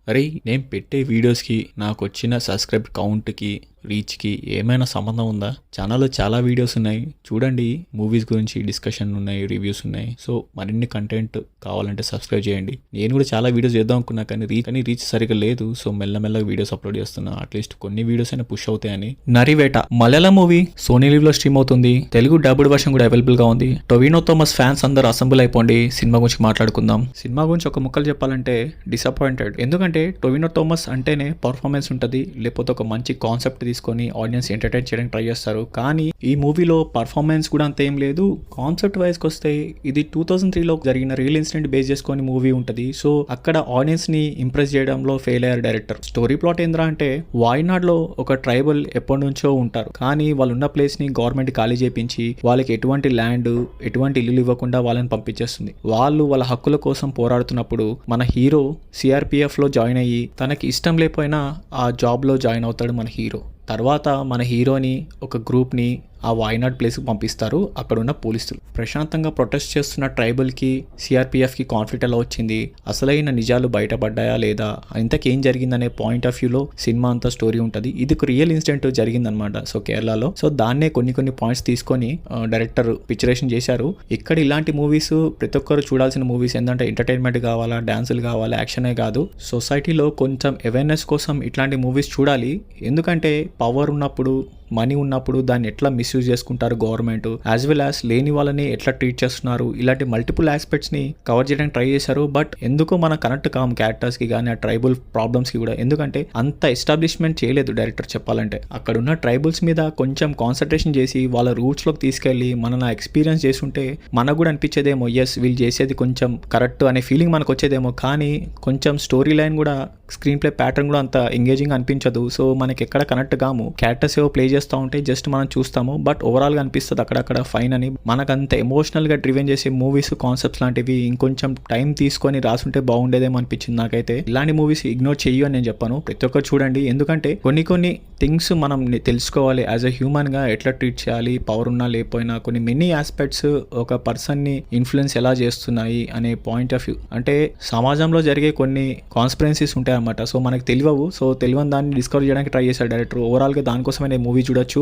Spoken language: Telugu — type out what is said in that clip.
అరేయ్! నేను పెట్టే వీడియోస్‌కి, నాకొచ్చిన సబ్‌స్క్రైబ్ కౌంట్‌కి, రీచ్‌కి ఏమైనా సంబంధం ఉందా? ఛానెల్‌లో చాలా వీడియోస్ ఉన్నాయి. చూడండి. మూవీస్ గురించి డిస్కషన్ ఉన్నాయి, రివ్యూస్ ఉన్నాయి. సో, మరిన్ని కంటెంట్ కావాలంటే సబ్స్క్రైబ్ చేయండి. నేను కూడా చాలా వీడియోస్ చేద్దాం అనుకున్నా కానీ రీచ్ సరిగ్గా లేదు. సో, మెల్లమెల్లగా వీడియోస్ అప్లోడ్ చేస్తున్నా. అట్‌లీస్ట్ కొన్ని వీడియోస్ అయినా పుష్ అవుతాయని. 'నరివేట' మలయాళం మూవీ సోనీ లివ్‌లో స్ట్రీమ్ అవుతుంది. తెలుగు డబ్బుడ్ వర్షన్ కూడా అవైలబుల్‌గా ఉంది. టొవినో థామస్ ఫ్యాన్స్ అందరూ అసెంబుల్ అయిపోండి. సినిమా గురించి మాట్లాడుకుందాం. సినిమా గురించి ఒక ముక్కలు చెప్పాలంటే డిసప్పాయింటెడ్. ఎందుకంటే టొవినో థామస్ అంటేనే పర్ఫార్మెన్స్ ఉంటుంది. లేకపోతే ఒక మంచి కాన్సెప్ట్ తీసుకొని ఆడియన్స్ ఎంటర్టైన్ చేయడానికి ట్రై చేస్తారు. కానీ ఈ మూవీలో పర్ఫార్మెన్స్ కూడా అంత ఏం లేదు. కాన్సెప్ట్ వైజ్కి వస్తే ఇది 2003లో జరిగిన రియల్ ఇన్సిడెంట్ బేస్ చేసుకొని మూవీ ఉంటుంది. సో అక్కడ ఆడియన్స్ ని ఇంప్రెస్ చేయడంలో ఫెయిల్ అయ్యారు డైరెక్టర్. స్టోరీ ప్లాట్ ఏంద్రా అంటే వాయనాడ్లో ఒక ట్రైబల్ ఎప్పటి నుంచో ఉంటారు. కానీ వాళ్ళు ఉన్న ప్లేస్ ని గవర్నమెంట్ ఖాళీ చేపించి వాళ్ళకి ఎటువంటి ల్యాండ్, ఎటువంటి ఇల్లు ఇవ్వకుండా వాళ్ళని పంపించేస్తుంది. వాళ్ళు వాళ్ళ హక్కుల కోసం పోరాడుతున్నప్పుడు మన హీరో సిఆర్పిఎఫ్ లో జాయిన్ అయ్యి తనకి ఇష్టం లేకపోయినా ఆ జాబ్ లో జాయిన్ అవుతాడు మన హీరో. తర్వాత మన హీరోని ఒక గ్రూప్ని ఆ వాయనాడ్ ప్లేస్కి పంపిస్తారు. అక్కడ ఉన్న పోలీసులు ప్రశాంతంగా ప్రొటెస్ట్ చేస్తున్న ట్రైబల్కి సిఆర్పిఎఫ్కి కాన్ఫ్లిక్ట్ ఎలా వచ్చింది, అసలైన నిజాలు బయటపడ్డాయా లేదా, ఇంతకేం జరిగిందనే పాయింట్ ఆఫ్ వ్యూలో సినిమా అంతా స్టోరీ ఉంటుంది. ఇది ఒక రియల్ ఇన్సిడెంట్ జరిగిందనమాట. సో కేరళలో. సో దాన్నే కొన్ని పాయింట్స్ తీసుకొని డైరెక్టర్ పిక్చరేషన్ చేశారు. ఇక్కడ ఇలాంటి మూవీస్ ప్రతి ఒక్కరు చూడాల్సిన మూవీస్. ఏంటంటే ఎంటర్టైన్మెంట్ కావాలా, డాన్సులు కావాలా, యాక్షనే కాదు. సొసైటీలో కొంచెం అవేర్నెస్ కోసం ఇట్లాంటి మూవీస్ చూడాలి. ఎందుకంటే పవర్ ఉన్నప్పుడు, మనీ ఉన్నప్పుడు దాన్ని ఎట్లా మిస్యూజ్ చేసుకుంటారు గవర్నమెంట్, యాజ్ వెల్ యాజ్ లేని వాళ్ళని ఎట్లా ట్రీట్ చేస్తున్నారు, ఇలాంటి మల్టిపుల్ ఆస్పెక్ట్స్ని కవర్ చేయడానికి ట్రై చేశారు. బట్ ఎందుకో మనం కనెక్ట్ కాము క్యారెక్టర్స్కి కానీ ఆ ట్రైబల్ ప్రాబ్లమ్స్కి కూడా. ఎందుకంటే అంత ఎస్టాబ్లిష్మెంట్ చేయలేదు డైరెక్టర్ చెప్పాలంటే. అక్కడ ఉన్న ట్రైబల్స్ మీద కొంచెం కాన్సన్ట్రేషన్ చేసి వాళ్ళ రూట్స్లోకి తీసుకెళ్ళి మన ఎక్స్పీరియన్స్ చేస్తుంటే మనకు కూడా అనిపించేదేమో, ఎస్ వీళ్ళు చేసేది కొంచెం కరెక్ట్ అనే ఫీలింగ్ మనకు వచ్చేదేమో. కానీ కొంచెం స్టోరీ లైన్ కూడా, స్క్రీన్ ప్లే ప్యాటర్న్ కూడా అంత ఎంగేజింగ్ అనిపించదు. సో మనకి ఎక్కడ కనెక్ట్ కాము. క్యారెక్టర్స్ ఏవో ప్లే చేస్తూ ఉంటే జస్ట్ మనం చూస్తాము. బట్ ఓవరాల్గా అనిపిస్తుంది అక్కడక్కడ ఫైన్ అని. మనకంత ఎమోషనల్గా డ్రివెన్ చేసే మూవీస్, కాన్సెప్ట్స్ లాంటివి ఇంకొంచెం టైం తీసుకొని రాసుంటే బాగుండేదేమో అనిపించింది నాకైతే. ఇలాంటి మూవీస్ ఇగ్నోర్ చెయ్యు అని నేను చెప్పాను. ప్రతి ఒక్కరు చూడండి. ఎందుకంటే కొన్ని థింగ్స్ మనం తెలుసుకోవాలి. యాజ్ అ హ్యూమన్గా ఎట్లా ట్రీట్ చేయాలి, పవర్ ఉన్నా లేకపోయినా కొన్ని మెనీ ఆస్పెక్ట్స్ ఒక పర్సన్ని ఇన్ఫ్లుయెన్స్ ఎలా చేస్తున్నాయి అనే పాయింట్ ఆఫ్ వ్యూ. అంటే సమాజంలో జరిగే కొన్ని కాన్స్పిరెన్సీస్ ఉంటాయి అన్నమాట. సో మనకు తెలియవు. సో తెలియని దాన్ని డిస్కవర్ చేయడానికి ట్రై చేశాడు డైరెక్టర్. ఓవరాల్గా దానికోసమే మూవీ చూడొచ్చు.